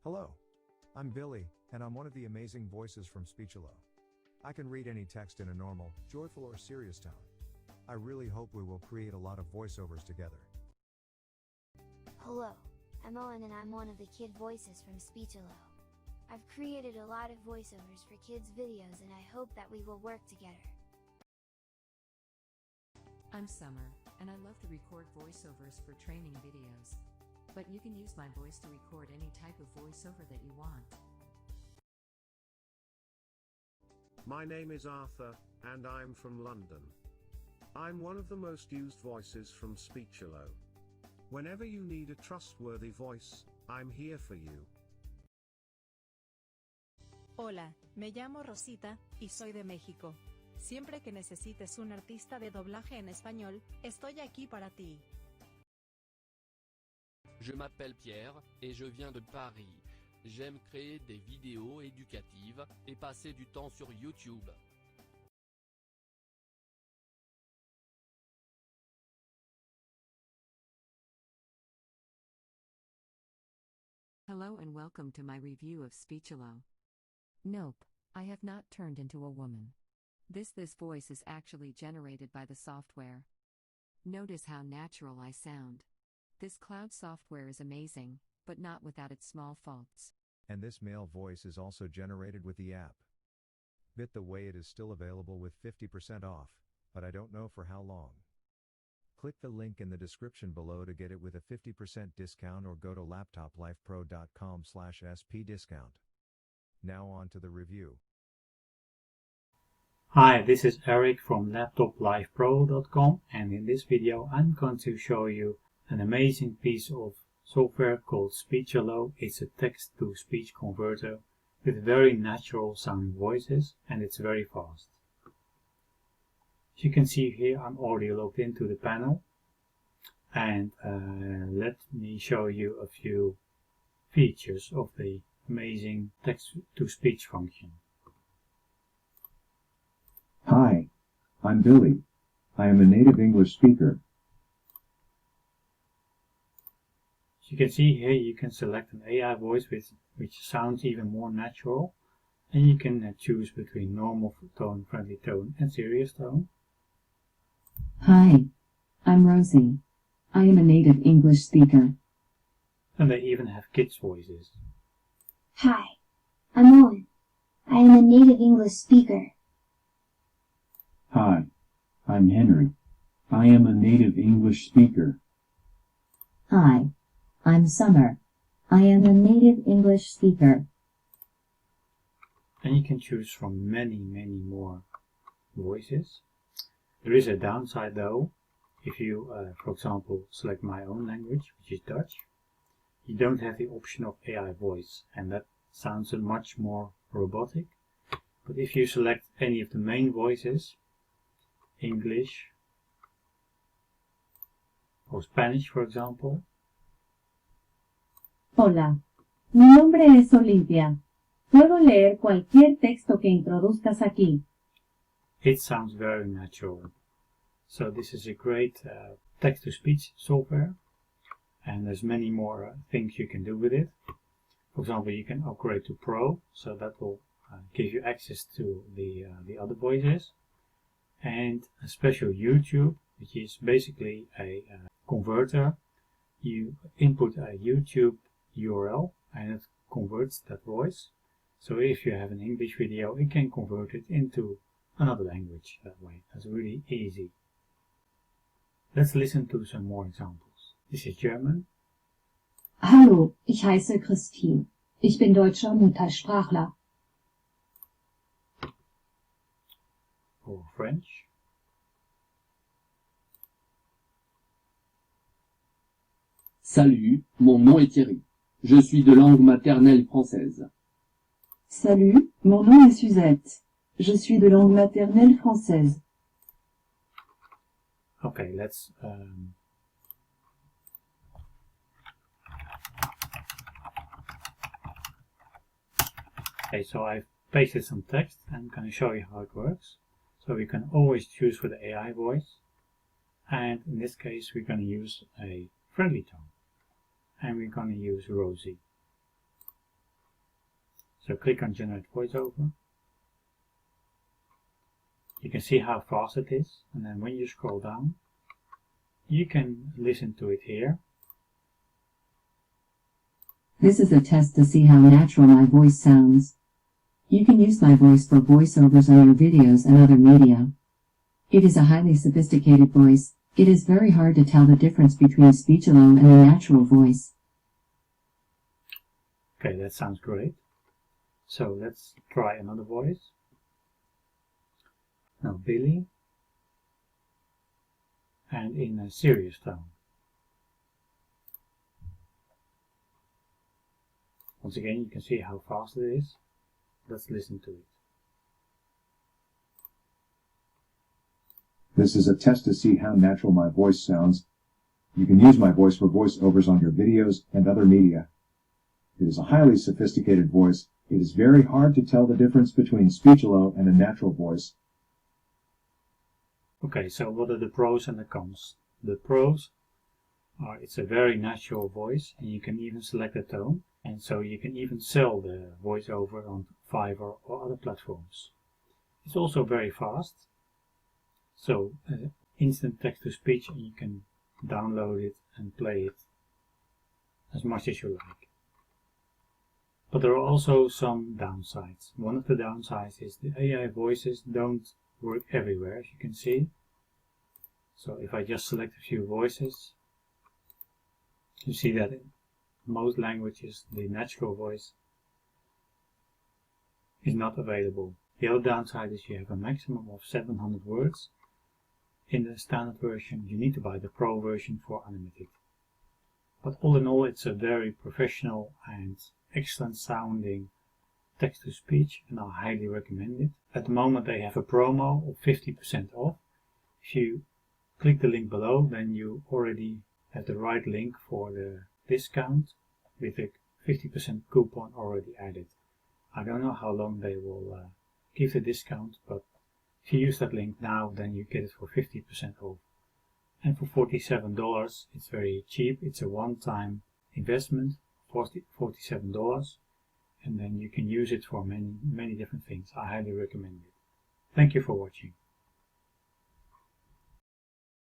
Hello. I'm Billy, and I'm one of the amazing voices from Speechelo. I can read any text in a normal, joyful or serious tone. I really hope we will create a lot of voiceovers together. Hello, I'm Owen and I'm one of the kid voices from Speechelo. I've created a lot of voiceovers for kids' videos and I hope that we will work together. I'm Summer, and I love to record voiceovers for training videos. But you can use my voice to record any type of voiceover that you want. My name is Arthur, and I'm from London. I'm one of the most used voices from Speechelo. Whenever you need a trustworthy voice, I'm here for you. Hola, me llamo Rosita, y soy de México. Siempre que necesites un artista de doblaje en español, estoy aquí para ti. Je m'appelle Pierre, et je viens de Paris. J'aime créer des vidéos éducatives, et passer du temps sur YouTube. Hello and welcome to my review of Speechelo. Nope, I have not turned into a woman. This voice is actually generated by the software. Notice how natural I sound. This cloud software is amazing, but not without its small faults. And this male voice is also generated with the app. Bit the way it is still available with 50% off, but I don't know for how long. Click the link in the description below to get it with a 50% discount or go to laptoplifepro.com/sp discount. Now on to the review. Hi, this is Eric from laptoplifepro.com, and in this video I'm going to show you an amazing piece of software called Speechelo. It's a text-to-speech converter with very natural sounding voices, and it's very fast. As you can see here, I'm already logged into the panel, and let me show you a few features of the amazing text-to-speech function. Hi, I'm Billy. I am a native English speaker. As you can see here, you can select an AI voice which sounds even more natural, and you can choose between normal tone, friendly tone and serious tone. Hi, I'm Rosie. I am a native English speaker. And they even have kids' voices. Hi, I'm Owen. I am a native English speaker. Hi, I'm Henry. I am a native English speaker. Hi, I'm Summer. I am a native English speaker. And you can choose from many more voices. There is a downside though. If you, for example, select my own language, which is Dutch, you don't have the option of AI voice, and that sounds much more robotic. But if you select any of the main voices, English or Spanish, for example. Hola, mi nombre es Olivia. Puedo leer cualquier texto que introduzcas aquí. It sounds very natural. So this is a great text-to-speech software, and there's many more things you can do with it. For example, you can upgrade to Pro, so that will give you access to the other voices, and a special YouTube, which is basically a converter. You input a YouTube URL and it converts that voice. So if you have an English video, it can convert it into another language that way. That's really easy. Let's listen to some more examples. This is German. Hallo, ich heiße Christine. Ich bin deutscher Muttersprachler. Or French. Salut, mon nom est Thierry. Je suis de langue maternelle française. Salut, mon nom est Suzette. Je suis de langue maternelle française. Okay, let's okay, so I've pasted some text and I'm going to show you how it works. So we can always choose for the AI voice, and in this case we're going to use a friendly tone, and we're going to use Rosie. So click on Generate Voiceover. You can see how fast it is, and then when you scroll down, you can listen to it here. This is a test to see how natural my voice sounds. You can use my voice for voiceovers on your videos and other media. It is a highly sophisticated voice. It is very hard to tell the difference between Speechelo and a natural voice. Okay, that sounds great. So let's try another voice. Now Billy, and in a serious tone. Once again, you can see how fast it is. Let's listen to it. This is a test to see how natural my voice sounds. You can use my voice for voiceovers on your videos and other media. It is a highly sophisticated voice. It is very hard to tell the difference between Speechelo and a natural voice. Okay, so what are the pros and the cons? The pros are it's a very natural voice, and you can even select a tone, and so you can even sell the voiceover on Fiverr or other platforms. It's also very fast, so instant text-to-speech, and you can download it and play it as much as you like. But there are also some downsides. One of the downsides is the AI voices don't work everywhere, as you can see. So if I just select a few voices, you see that in most languages the natural voice is not available. The other downside is you have a maximum of 700 words. In the standard version you need to buy the Pro version for unlimited. But all in all, it's a very professional and excellent sounding text-to-speech, and I highly recommend it. At the moment they have a promo of 50% off. If you click the link below, then you already have the right link for the discount with a 50% coupon already added. I don't know how long they will give the discount, but if you use that link now, then you get it for 50% off. And for $47, it's very cheap. It's a one-time investment, $47, and then you can use it for many different things. I highly recommend it. Thank you for watching.